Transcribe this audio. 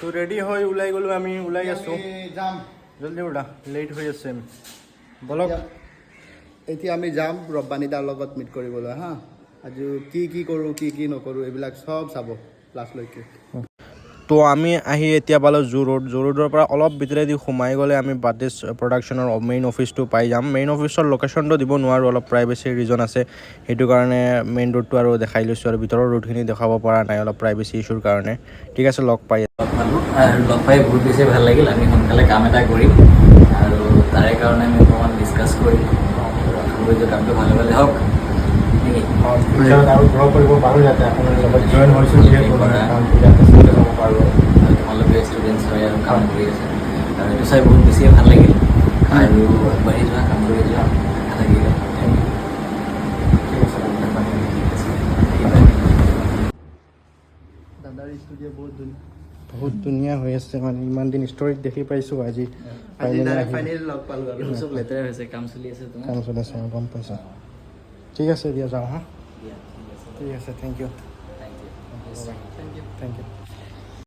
তো ৰেডি হৈ ওলাই গ'লোঁ আমি ওলাই আছোঁ যাম জলদি উঠা লেট হৈ আছে বলক এতিয়া আমি যাম ৰব্বানী দাৰ লগত মিট কৰিবলৈ হা আজি কি কৰোঁ কি নকৰোঁ এইবিলাক চব চাব লাষ্টলৈকে তো আমি আহি এতিয়া পালোঁ জু ৰোডৰ পৰা অলপ ভিতৰেদি সোমাই গ'লে আমি বাটেছ প্ৰডাকশ্যনৰ মেইন অফিচটো পাই যাম মেইন অফিচৰ লোকেশ্যনটো দিব নোৱাৰোঁ অলপ প্ৰাইভেচি ৰিজন আছে সেইটো কাৰণে মেইন ৰোডটো আৰু দেখাই লৈছোঁ আৰু ভিতৰৰ ৰোডখিনি দেখাব পৰা নাই অলপ প্ৰাইভেচি ইছ্যুৰ কাৰণে ঠিক আছে লগ পাই আৰু লগ পাই বহুত বেছি ভাল লাগিল আমি সোনকালে কাম এটা কৰিম আৰু তাৰে কাৰণে আমি অকণমান ডিছকাছ কৰিম কামটো ভালে ভালে হওক আৰু গ্ৰ' কৰিব পাৰোঁ যাতে আপোনাৰ লগত জইন হৈছোঁ যিহেতু কামটো যাতে যাব পাৰোঁ তোমালোকে ষ্টুডেণ্টছ হয় আৰু কাম কৰি আছে আৰু এইটো চাই বহুত বেছিয়ে ভাল লাগিল আৰু আগবাঢ়ি যোৱা কাম কৰি যোৱা ভাল লাগিলে দাদাৰ ষ্টুডিঅ' বহুত ধুনীয়া হৈ আছে মানে ইমান দিন ষ্টৰীত দেখি পাইছোঁ আজি ফাইনেলি লগ পালোঁ আৰু চব লেতেৰা হৈছে কাম চলি আছে তোমাৰ কাম চলি আছে গম পাইছোঁ ঠিক আছে দিয়া যাওঁ হা ঠিক আছে থেংক ইউ থেংক ইউ